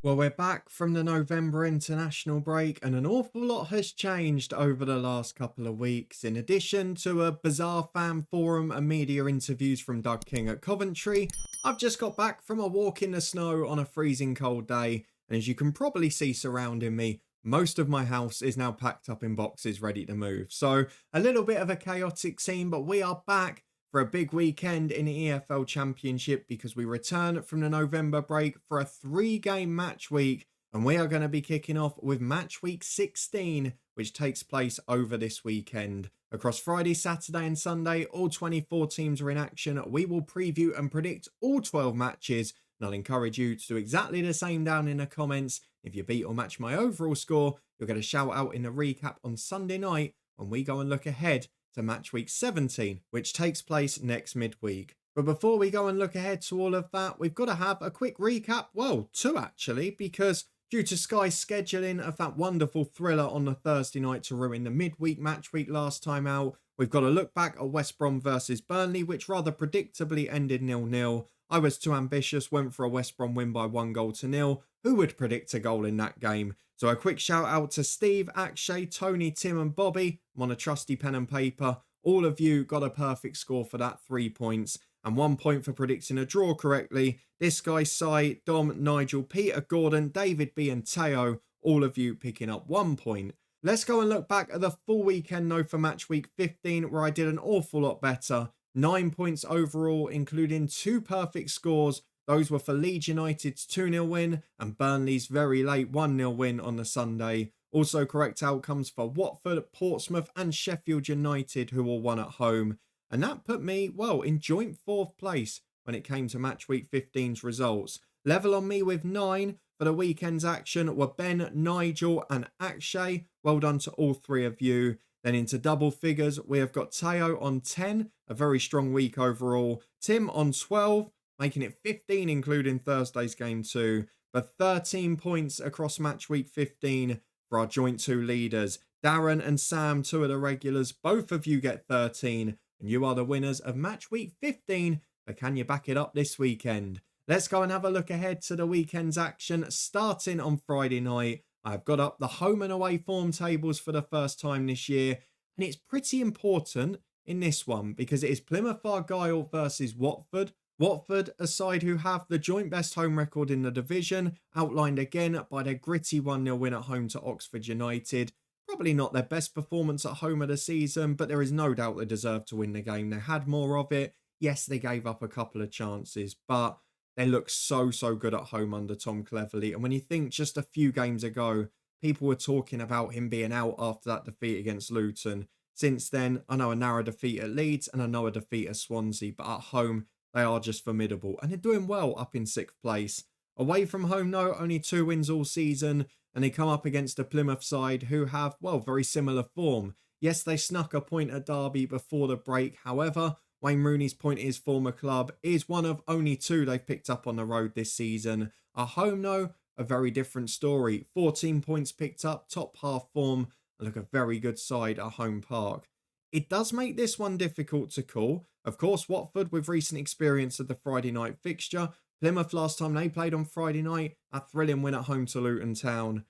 Well, we're back from the November international break, and an awful lot has changed over the last couple of weeks. In addition to a bizarre fan forum and media interviews from Doug King at Coventry, I've just got back from a walk in the snow on a freezing cold day, and as you can probably see surrounding me, most of my house is now packed up in boxes ready to move. So, a little bit of a chaotic scene, but we are back for a big weekend in the EFL Championship because we return from the November break for a 3-game match week, and we are going to be kicking off with match week 16, which takes place over this weekend. Across Friday, Saturday and Sunday, all 24 teams are in action. We will preview and predict all 12 matches, and I'll encourage you to do exactly the same down in the comments. If you beat or match my overall score, you'll get a shout out in the recap on Sunday night when we go and look ahead to match week 17, which takes place next midweek. But before we go and look ahead to all of that, we've got to have a quick recap. Well, two actually, because due to Sky's scheduling of that wonderful thriller on the Thursday night to ruin the midweek match week last time out, we've got to look back at West Brom versus Burnley, which rather predictably ended 0-0. I was too ambitious, went for a West Brom win by 1-0. Who would predict a goal in that game? So a quick shout out to Steve, Akshay, Tony, Tim and Bobby. I'm on a trusty pen and paper. All of you got a perfect score for that, 3 points. And 1 point for predicting a draw correctly. This guy, Sai, Dom, Nigel, Peter, Gordon, David B and Teo, all of you picking up 1 point. Let's go and look back at the full weekend though for match week 15, where I did an awful lot better. 9 points overall, including 2 perfect scores. Those were for Leeds United's 2-0 win and Burnley's very late 1-0 win on the Sunday. Also correct outcomes for Watford, Portsmouth and Sheffield United, who all won at home. And that put me, well, in joint 4th place when it came to match week 15's results. Level on me with 9 for the weekend's action were Ben, Nigel and Akshay. Well done to all 3 of you. Then into double figures, we have got Teo on 10, a very strong week overall. Tim on 12, making it 15 including Thursday's game too. But 13 points across match week 15 for our joint 2 leaders. Darren and Sam, 2 of the regulars, both of you get 13. And you are the winners of match week 15. But can you back it up this weekend? Let's go and have a look ahead to the weekend's action. Starting on Friday night, I've got up the home and away form tables for the first time this year. And it's pretty important in this one because it is Plymouth Argyle versus Watford. Watford, a side who have the joint best home record in the division, outlined again by their gritty 1-0 win at home to Oxford United. Probably not their best performance at home of the season, but there is no doubt they deserved to win the game. They had more of it. Yes, they gave up a couple of chances, but they look so good at home under Tom Cleverley. And when you think just a few games ago, people were talking about him being out after that defeat against Luton. Since then, I know a narrow defeat at Leeds and I know a defeat at Swansea, but at home, they are just formidable. And they're doing well up in 6th place. Away from home, though, only 2 wins all season. And they come up against a Plymouth side who have, well, very similar form. Yes, they snuck a point at Derby before the break. However, Wayne Rooney's point at his former club is one of only 2 they've picked up on the road this season. At home, though, a very different story. 14 points picked up, top half form, and look a very good side at Home Park. It does make this one difficult to call. Of course, Watford with recent experience of the Friday night fixture. Plymouth last time they played on Friday night, a thrilling win at home to Luton Town.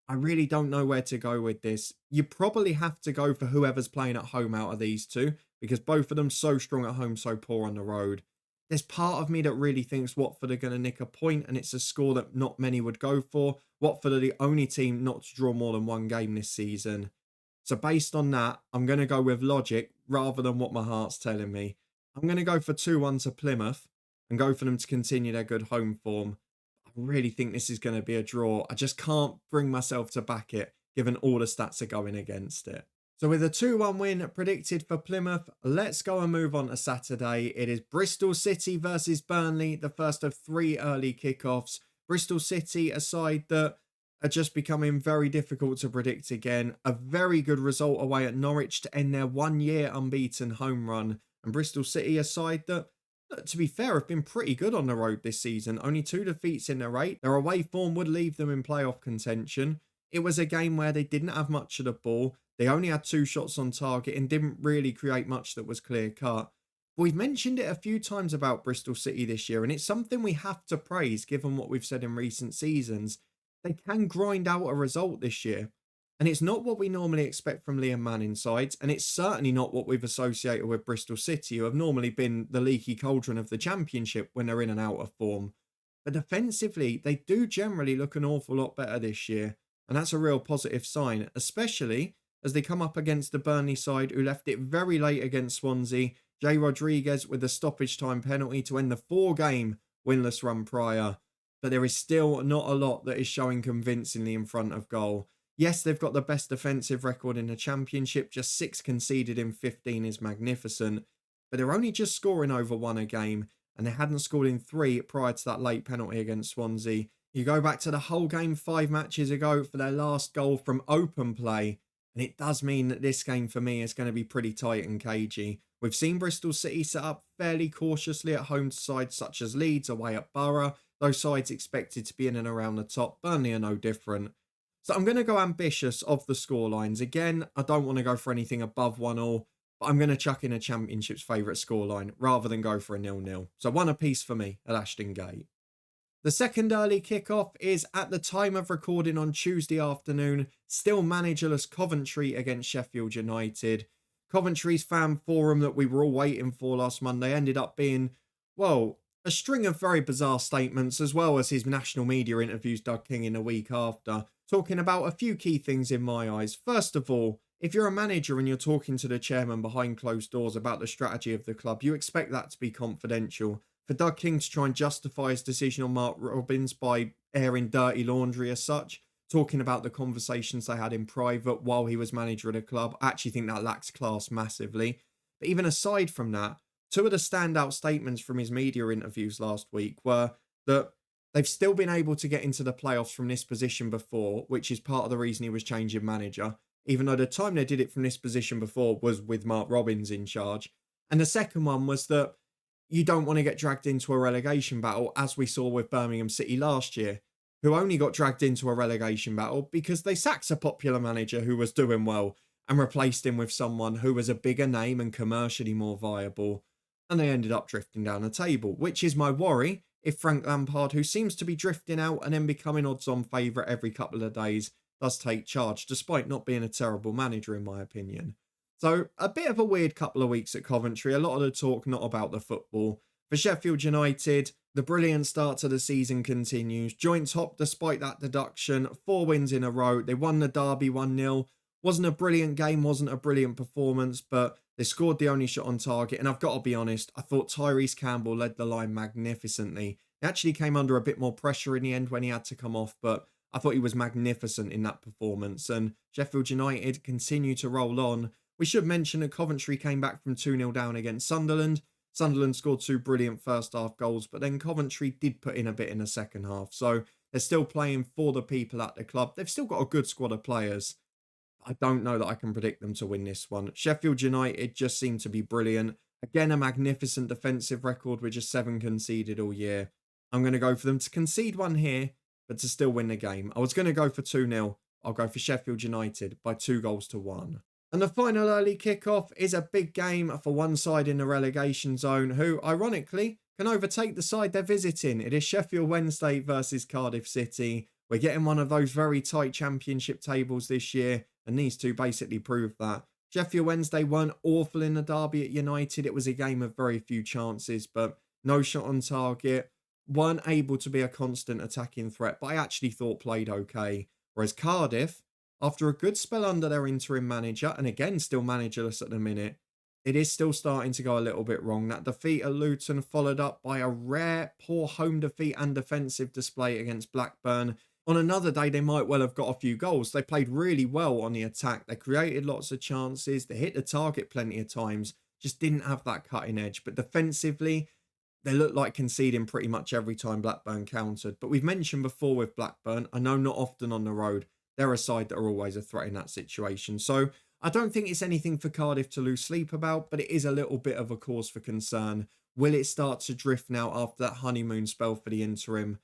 I really don't know where to go with this. You probably have to go for whoever's playing at home out of these 2 because both of them so strong at home, so poor on the road. There's part of me that really thinks Watford are going to nick a point and it's a score that not many would go for. Watford are the only team not to draw more than 1 game this season. So based on that, I'm going to go with logic rather than what my heart's telling me. I'm going to go for 2-1 to Plymouth and go for them to continue their good home form. I really think this is going to be a draw. I just can't bring myself to back it, given all the stats are going against it. So with a 2-1 win predicted for Plymouth, let's go and move on to Saturday. It is Bristol City versus Burnley, the first of 3 early kickoffs. Bristol City, a side that are just becoming very difficult to predict again. A very good result away at Norwich to end their 1-year unbeaten home run. And Bristol City, a side that, to be fair, have been pretty good on the road this season. Only 2 defeats in their 8. Their away form would leave them in playoff contention. It was a game where they didn't have much of the ball. They only had 2 shots on target and didn't really create much that was clear cut. We've mentioned it a few times about Bristol City this year, and it's something we have to praise given what we've said in recent seasons. They can grind out a result this year. And it's not what we normally expect from Liam Manning sides, and it's certainly not what we've associated with Bristol City, who have normally been the leaky cauldron of the Championship when they're in and out of form. But defensively, they do generally look an awful lot better this year, and that's a real positive sign, especially as they come up against the Burnley side who left it very late against Swansea. Jay Rodriguez with a stoppage time penalty to end the 4-game winless run prior. But there is still not a lot that is showing convincingly in front of goal. Yes, they've got the best defensive record in the Championship. Just 6 conceded in 15 is magnificent. But they're only just scoring over 1 a game, and they hadn't scored in 3 prior to that late penalty against Swansea. You go back to the whole game 5 matches ago for their last goal from open play, and it does mean that this game for me is going to be pretty tight and cagey. We've seen Bristol City set up fairly cautiously at home to sides such as Leeds, away at Borough. Those sides expected to be in and around the top. Burnley are no different. So I'm going to go ambitious of the scorelines. Again, I don't want to go for anything above 1-1, but I'm going to chuck in a Championship's favourite scoreline rather than go for a 0-0. So 1 apiece for me at Ashton Gate. The second early kickoff is at the time of recording on Tuesday afternoon, still managerless Coventry against Sheffield United. Coventry's fan forum that we were all waiting for last Monday ended up being, well, a string of very bizarre statements, as well as his national media interviews Doug King in a week after, talking about a few key things in my eyes. First of all, if you're a manager and you're talking to the chairman behind closed doors about the strategy of the club, you expect that to be confidential. For Doug King to try and justify his decision on Mark Robins by airing dirty laundry as such, talking about the conversations they had in private while he was manager of the club, I actually think that lacks class massively. But even aside from that, 2 of the standout statements from his media interviews last week were that they've still been able to get into the playoffs from this position before, which is part of the reason he was changing manager, even though the time they did it from this position before was with Mark Robins in charge. And the second one was that you don't want to get dragged into a relegation battle, as we saw with Birmingham City last year, who only got dragged into a relegation battle because they sacked a popular manager who was doing well and replaced him with someone who was a bigger name and commercially more viable. And they ended up drifting down the table, which is my worry if Frank Lampard, who seems to be drifting out and then becoming odds-on favourite every couple of days, does take charge, despite not being a terrible manager in my opinion. So a bit of a weird couple of weeks at Coventry, a lot of the talk not about the football. For Sheffield United, the brilliant start to the season continues. Joint top despite that deduction, 4 wins in a row. They won the derby 1-0. Wasn't a brilliant game, wasn't a brilliant performance, but they scored the only shot on target. And I've got to be honest, I thought Tyrese Campbell led the line magnificently. He actually came under a bit more pressure in the end when he had to come off, but I thought he was magnificent in that performance. And Sheffield United continue to roll on. We should mention that Coventry came back from 2-0 down against Sunderland. Sunderland scored 2 brilliant first half goals, but then Coventry did put in a bit in the second half. So they're still playing for the people at the club. They've still got a good squad of players. I don't know that I can predict them to win this one. Sheffield United just seem to be brilliant. Again, a magnificent defensive record with just 7 conceded all year. I'm going to go for them to concede 1 here, but to still win the game. I was going to go for 2-0. I'll go for Sheffield United by 2-1. And the final early kickoff is a big game for one side in the relegation zone, who, ironically, can overtake the side they're visiting. It is Sheffield Wednesday versus Cardiff City. We're getting one of those very tight Championship tables this year, and these two basically prove that. Sheffield Wednesday weren't awful in the derby at United. It was a game of very few chances, but no shot on target. Weren't able to be a constant attacking threat, but I actually thought played okay. Whereas Cardiff, after a good spell under their interim manager, and again still managerless at the minute, it is still starting to go a little bit wrong. That defeat at Luton followed up by a rare poor home defeat and defensive display against Blackburn. On another day, they might well have got a few goals. They played really well on the attack. They created lots of chances. They hit the target plenty of times. Just didn't have that cutting edge. But defensively, they looked like conceding pretty much every time Blackburn countered. But we've mentioned before with Blackburn, I know not often on the road, they're a side that are always a threat in that situation. So I don't think it's anything for Cardiff to lose sleep about, but it is a little bit of a cause for concern. Will it start to drift now after that honeymoon spell for the interim?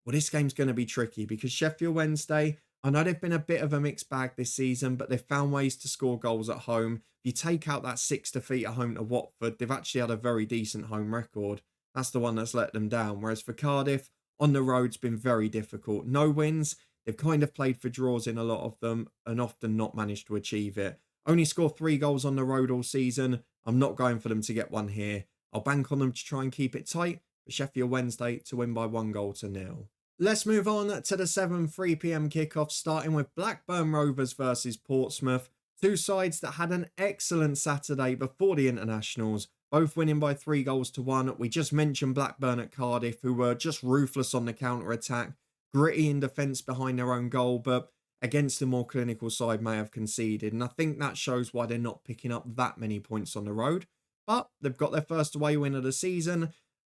Well, this game's going to be tricky because Sheffield Wednesday I know they've been a bit of a mixed bag this season, but they've found ways to score goals at home. If you take out that 6 defeat at home to Watford, they've actually had a very decent home record. That's the one that's let them down. Whereas for Cardiff, on the road's been very difficult. No wins. They've kind of played for draws in a lot of them and often not managed to achieve it. Only scored 3 goals on the road all season. I'm not going for them to get one here. I'll bank on them to try and keep it tight for Sheffield Wednesday to win by 1-0. Let's move on to the 7:03 p.m. kickoff, starting with Blackburn Rovers versus Portsmouth. Two sides that had an excellent Saturday before the internationals, both winning by 3-1. We just mentioned Blackburn at Cardiff, who were just ruthless on the counter-attack, gritty in defence behind their own goal, but against a more clinical side may have conceded. And I think that shows why they're not picking up that many points on the road. But they've got their first away win of the season.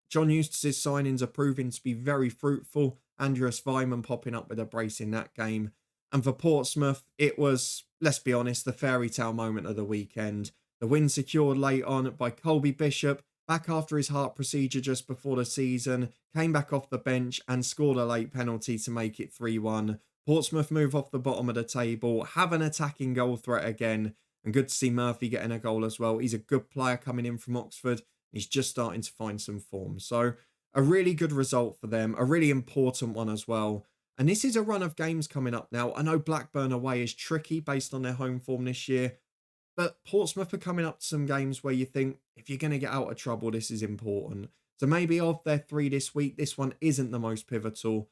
John Eustace's signings are proving to be very fruitful. Andreas Weimann popping up with a brace in that game. And for Portsmouth, it was, let's be honest, the fairy tale moment of the weekend. The win secured late on by Colby Bishop, back after his heart procedure just before the season, came back off the bench and scored a late penalty to make it 3-1. Portsmouth move off the bottom of the table, have an attacking goal threat again, and good to see Murphy getting a goal as well. He's a good player coming in from Oxford. He's just starting to find some form. So a really good result for them, a really important one as well. And this is a run of games coming up now. I know Blackburn away is tricky based on their home form this year, but Portsmouth are coming up to some games where you think, if you're going to get out of trouble, this is important. So maybe of their 3 this week, this one isn't the most pivotal,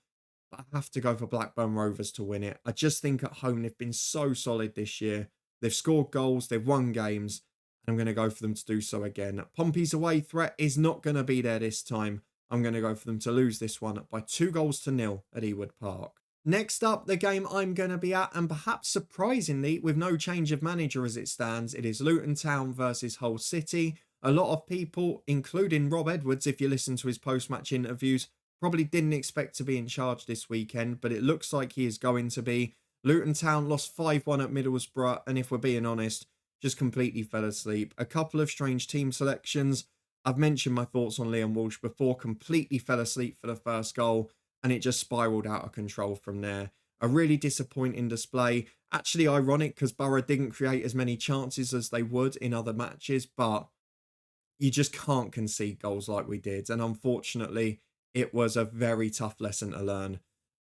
but I have to go for Blackburn Rovers to win it. I just think at home they've been so solid this year. They've scored goals, they've won games, and I'm going to go for them to do so again. Pompey's away threat is not going to be there this time. I'm going to go for them to lose this one by 2-0 at Ewood Park. Next up, the game I'm going to be at, and perhaps surprisingly, with no change of manager as it stands, it is Luton Town versus Hull City. A lot of people, including Rob Edwards, if you listen to his post-match interviews, probably didn't expect to be in charge this weekend, but it looks like he is going to be. Luton Town lost 5-1 at Middlesbrough, and if we're being honest, just completely fell asleep. A couple of strange team selections. I've mentioned my thoughts on Liam Walsh before, completely fell asleep for the first goal, and it just spiralled out of control from there. A really disappointing display. Actually ironic because Borough didn't create as many chances as they would in other matches, but you just can't concede goals like we did. And unfortunately, it was a very tough lesson to learn.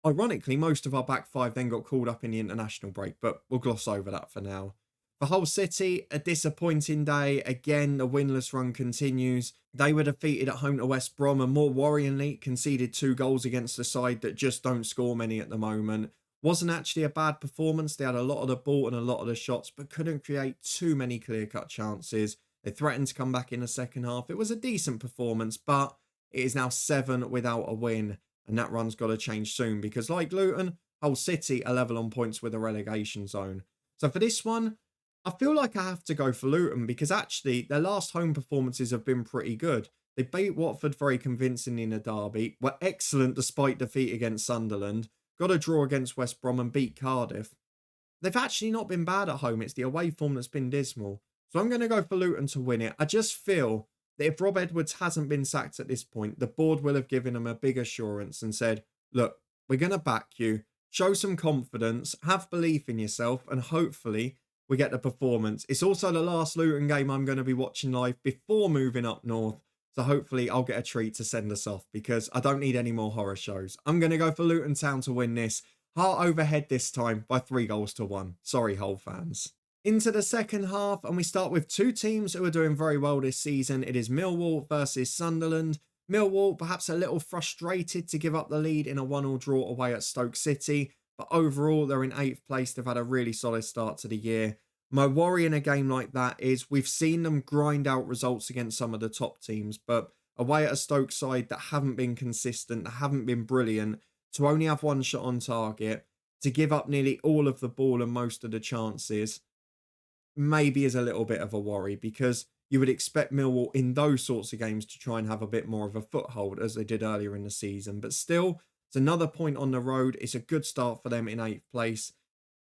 Ironically, most of our back 5 then got called up in the international break, but we'll gloss over that for now. For Hull City, a disappointing day. Again, the winless run continues. They were defeated at home to West Brom and more worryingly conceded 2 goals against a side that just don't score many at the moment. Wasn't actually a bad performance. They had a lot of the ball and a lot of the shots, but couldn't create too many clear-cut chances. They threatened to come back in the second half. It was a decent performance, but it is now 7 without a win. And that run's got to change soon because like Luton, Hull City are level on points with a relegation zone. So for this one, I feel like I have to go for Luton because actually their last home performances have been pretty good. They beat Watford very convincingly in a derby, were excellent despite defeat against Sunderland, got a draw against West Brom and beat Cardiff. They've actually not been bad at home. It's the away form that's been dismal. So I'm going to go for Luton to win it. I just feel that if Rob Edwards hasn't been sacked at this point, the board will have given him a big assurance and said, look, we're going to back you, show some confidence, have belief in yourself, and hopefully we get the performance. It's also the last Luton game I'm going to be watching live before moving up north. So hopefully I'll get a treat to send us off because I don't need any more horror shows. I'm going to go for Luton Town to win this. Heart overhead this time by 3-1. Sorry, Hull fans. Into the second half, and we start with 2 teams who are doing very well this season. It is Millwall versus Sunderland. Millwall perhaps a little frustrated to give up the lead in a 1-1 draw away at Stoke City. But overall, they're in 8th place. They've had a really solid start to the year. My worry in a game like that is we've seen them grind out results against some of the top teams, but away at a Stoke side that haven't been consistent, that haven't been brilliant, to only have 1 shot on target, to give up nearly all of the ball and most of the chances, maybe is a little bit of a worry because you would expect Millwall in those sorts of games to try and have a bit more of a foothold as they did earlier in the season. But still, it's another point on the road. It's a good start for them in 8th place.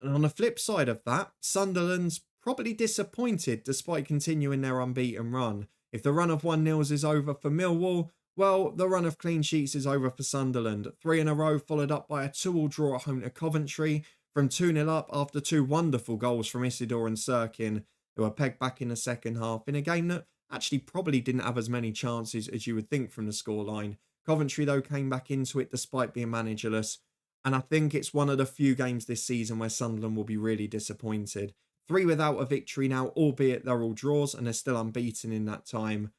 And on the flip side of that, Sunderland's probably disappointed despite continuing their unbeaten run. If the run of 1-0s is over for Millwall, well, the run of clean sheets is over for Sunderland. 3 in a row followed up by a 2-2 draw at home to Coventry. from 2-0 up after two wonderful goals from Isidore and Sirkin, who were pegged back in the second half in a game that actually probably didn't have as many chances as you would think from the scoreline. Coventry, though, came back into it despite being managerless, and I think it's one of the few games this season where Sunderland will be really disappointed. 3 without a victory now, albeit they're all draws and they're still unbeaten in that time.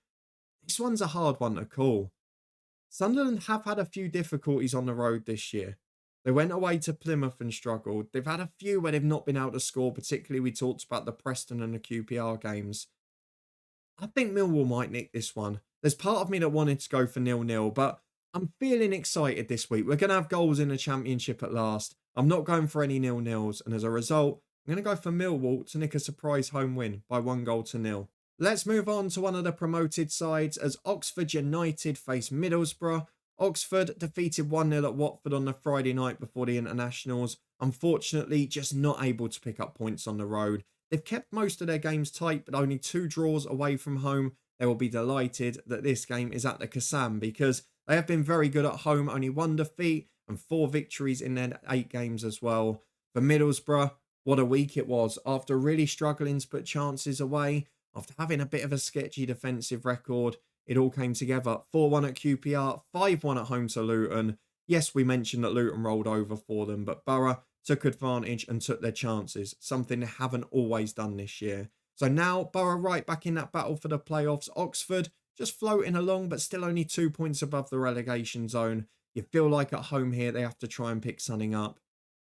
This one's a hard one to call. Sunderland have had a few difficulties on the road this year. They went away to Plymouth and struggled. They've had a few where they've not been able to score, particularly we talked about the Preston and the QPR games. I think Millwall might nick this one. There's part of me that wanted to go for 0-0, but I'm feeling excited this week. We're going to have goals in the Championship at last. I'm not going for any 0-0s, and as a result, I'm going to go for Millwall to nick a surprise home win by 1-0. Let's move on to one of the promoted sides as Oxford United face Middlesbrough. Oxford defeated 1-0 at Watford on the Friday night before the internationals. Unfortunately, just not able to pick up points on the road. They've kept most of their games tight, but only 2 draws away from home. They will be delighted that this game is at the Kassam because they have been very good at home, only 1 defeat and 4 victories in their 8 games as well. For Middlesbrough, what a week it was. After really struggling to put chances away, after having a bit of a sketchy defensive record, it all came together. 4-1 at QPR, 5-1 at home to Luton. Yes, we mentioned that Luton rolled over for them, but Borough took advantage and took their chances, something they haven't always done this year. So now Borough right back in that battle for the playoffs. Oxford just floating along, but still only 2 points above the relegation zone. You feel like at home here they have to try and pick something up.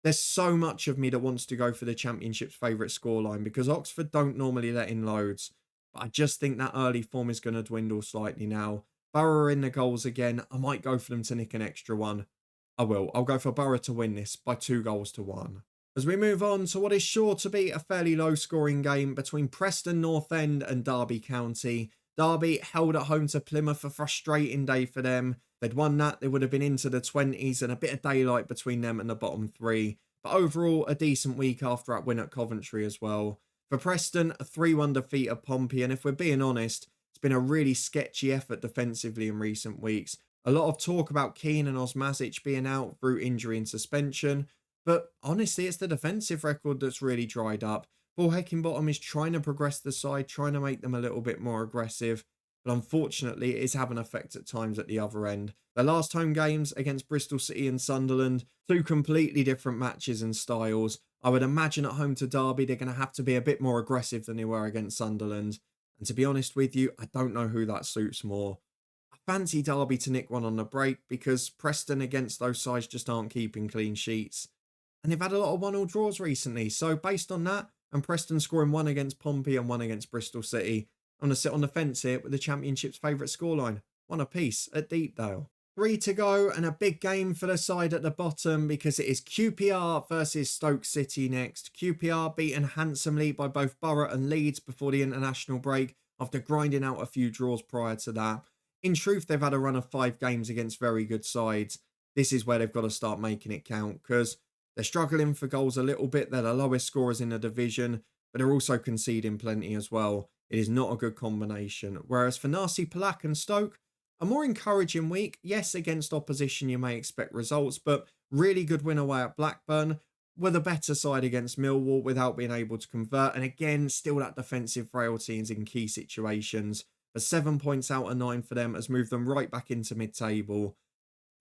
There's so much of me that wants to go for the Championship's favourite scoreline because Oxford don't normally let in loads. But I just think that early form is going to dwindle slightly now. Borough are in the goals again. I might go for them to nick an extra one. I will. I'll go for Borough to win this by 2-1. As we move on to what is sure to be a fairly low-scoring game between Preston North End and Derby County. Derby held at home to Plymouth, a frustrating day for them. They'd won that, they would have been into the 20s and a bit of daylight between them and the bottom 3. But overall, a decent week after that win at Coventry as well. For Preston, a 3-1 defeat at Pompey, and if we're being honest, it's been a really sketchy effort defensively in recent weeks. A lot of talk about Keane and Osmazic being out through injury and suspension, but honestly, it's the defensive record that's really dried up. Paul Heckingbottom is trying to progress the side, trying to make them a little bit more aggressive, but unfortunately, it is having an effect at times at the other end. Their last home games against Bristol City and Sunderland, 2 completely different matches and styles. I would imagine at home to Derby, they're going to have to be a bit more aggressive than they were against Sunderland. And to be honest with you, I don't know who that suits more. I fancy Derby to nick one on the break because Preston against those sides just aren't keeping clean sheets. And they've had a lot of 1-1 draws recently. So based on that, and Preston scoring 1 against Pompey and 1 against Bristol City, I'm going to sit on the fence here with the Championship's favourite scoreline. 1 apiece at Deepdale. 3 to go and a big game for the side at the bottom because it is QPR versus Stoke City next. QPR beaten handsomely by both Borough and Leeds before the international break after grinding out a few draws prior to that. In truth, they've had a run of 5 games against very good sides. This is where they've got to start making it count because they're struggling for goals a little bit. They're the lowest scorers in the division, but they're also conceding plenty as well. It is not a good combination. Whereas for Nasi Palak and Stoke, a more encouraging week. Yes, against opposition you may expect results, but really good win away at Blackburn. Were the better side against Millwall without being able to convert. And again, still that defensive frailty is in key situations. But 7 points out of 9 for them has moved them right back into mid-table.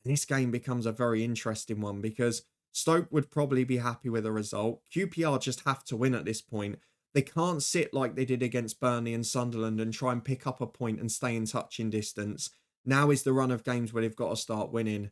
And this game becomes a very interesting one because Stoke would probably be happy with the result. QPR just have to win at this point. They can't sit like they did against Burnley and Sunderland and try and pick up a point and stay in touching distance. Now is the run of games where they've got to start winning.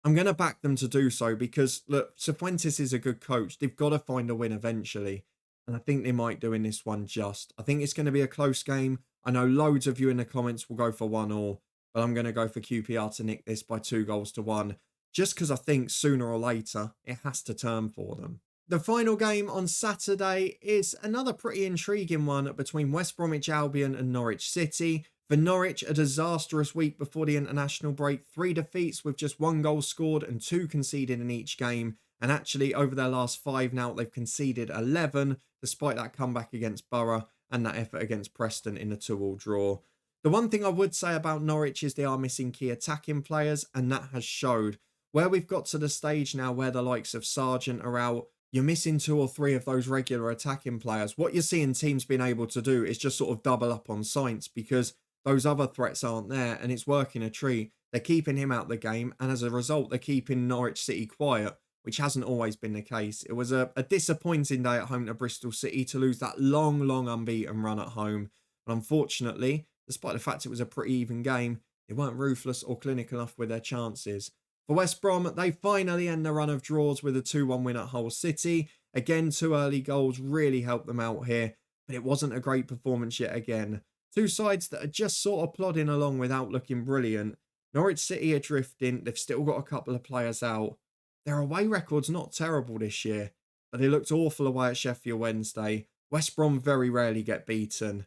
I'm going to back them to do so because, look, Cifuentes is a good coach. They've got to find a win eventually. And I think they might do in this one just. I think it's going to be a close game. I know loads of you in the comments will go for 1-1, but I'm going to go for QPR to nick this by 2-1. Just because I think sooner or later it has to turn for them. The final game on Saturday is another pretty intriguing one between West Bromwich Albion and Norwich City. For Norwich, a disastrous week before the international break. 3 defeats with just 1 goal scored and 2 conceded in each game. And actually, over their last 5 now, they've conceded 11, despite that comeback against Borough and that effort against Preston in the 2-2 draw. The one thing I would say about Norwich is they are missing key attacking players, and that has showed. Where we've got to the stage now where the likes of Sargent are out, you're missing two or three of those regular attacking players. What you're seeing teams being able to do is just sort of double up on Sainz because those other threats aren't there and it's working a treat. They're keeping him out the game, and as a result, they're keeping Norwich City quiet, which hasn't always been the case. It was a disappointing day at home to Bristol City to lose that long unbeaten run at home. But unfortunately, despite the fact it was a pretty even game, they weren't ruthless or clinical enough with their chances. For West Brom, they finally end the run of draws with a 2-1 win at Hull City. Again, two early goals really helped them out here, but it wasn't a great performance yet again. Two sides that are just sort of plodding along without looking brilliant. Norwich City are drifting. They've still got a couple of players out. Their away record's not terrible this year, but they looked awful away at Sheffield Wednesday. West Brom very rarely get beaten.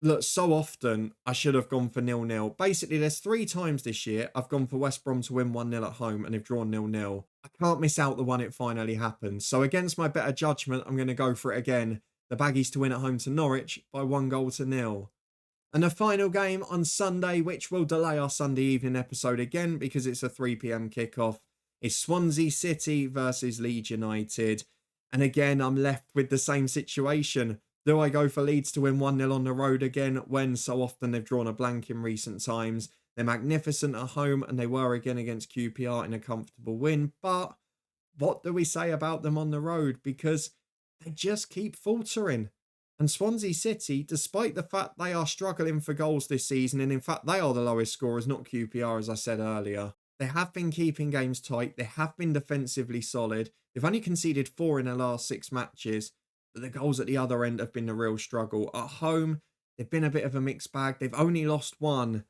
Look, so often I should have gone for 0-0. Basically, there's 3 times this year I've gone for West Brom to win 1-0 at home and they've drawn 0-0. I can't miss out the one it finally happened. So against my better judgment, I'm going to go for it again. The Baggies to win at home to Norwich by 1-0. And the final game on Sunday, which will delay our Sunday evening episode again because it's a 3 p.m. kickoff, is Swansea City versus Leeds United. And again, I'm left with the same situation. Do I go for Leeds to win 1-0 on the road again when so often they've drawn a blank in recent times? They're magnificent at home and they were again against QPR in a comfortable win. But what do we say about them on the road? Because they just keep faltering. And Swansea City, despite the fact they are struggling for goals this season, and in fact they are the lowest scorers, not QPR as I said earlier, they have been keeping games tight. They have been defensively solid. They've only conceded 4 in their last 6 matches. But the goals at the other end have been a real struggle. At home, they've been a bit of a mixed bag. They've only lost 1.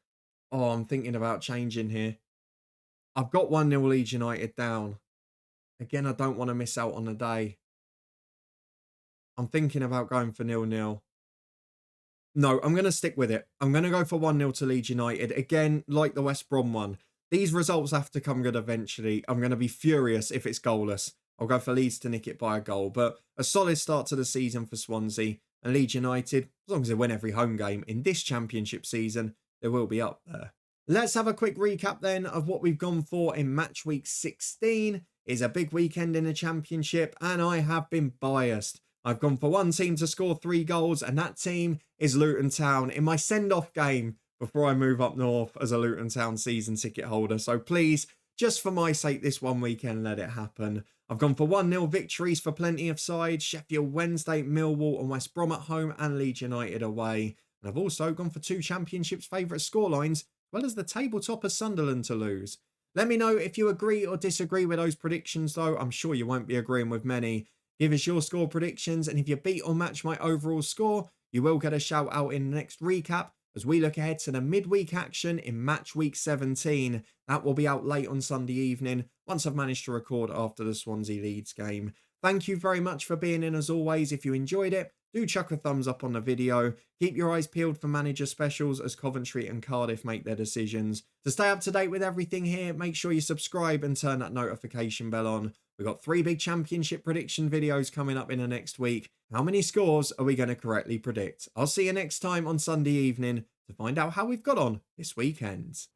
Oh, I'm thinking about changing here. I've got 1-0 Leeds United down. Again, I don't want to miss out on the day. I'm thinking about going for 0-0. No, I'm going to stick with it. I'm going to go for 1-0 to Leeds United. Again, like the West Brom one. These results have to come good eventually. I'm going to be furious if it's goalless. I'll go for Leeds to nick it by a goal. But a solid start to the season for Swansea. And Leeds United, as long as they win every home game in this championship season, they will be up there. Let's have a quick recap then of what we've gone for in match week 16. It's a big weekend in the championship and I have been biased. I've gone for one team to score 3 goals and that team is Luton Town in my send-off game before I move up north as a Luton Town season ticket holder. So please, just for my sake this one weekend, let it happen. I've gone for 1-0 victories for plenty of sides. Sheffield Wednesday, Millwall and West Brom at home and Leeds United away. And I've also gone for 2 championships favourite scorelines, as well as the table topper Sunderland to lose. Let me know if you agree or disagree with those predictions though. I'm sure you won't be agreeing with many. Give us your score predictions, and if you beat or match my overall score, you will get a shout out in the next recap as we look ahead to the midweek action in match week 17. That will be out late on Sunday evening once I've managed to record after the Swansea Leeds game. Thank you very much for being in as always. If you enjoyed it, do chuck a thumbs up on the video. Keep your eyes peeled for manager specials as Coventry and Cardiff make their decisions. To stay up to date with everything here, make sure you subscribe and turn that notification bell on. We've got 3 big championship prediction videos coming up in the next week. How many scores are we going to correctly predict? I'll see you next time on Sunday evening to find out how we've got on this weekend.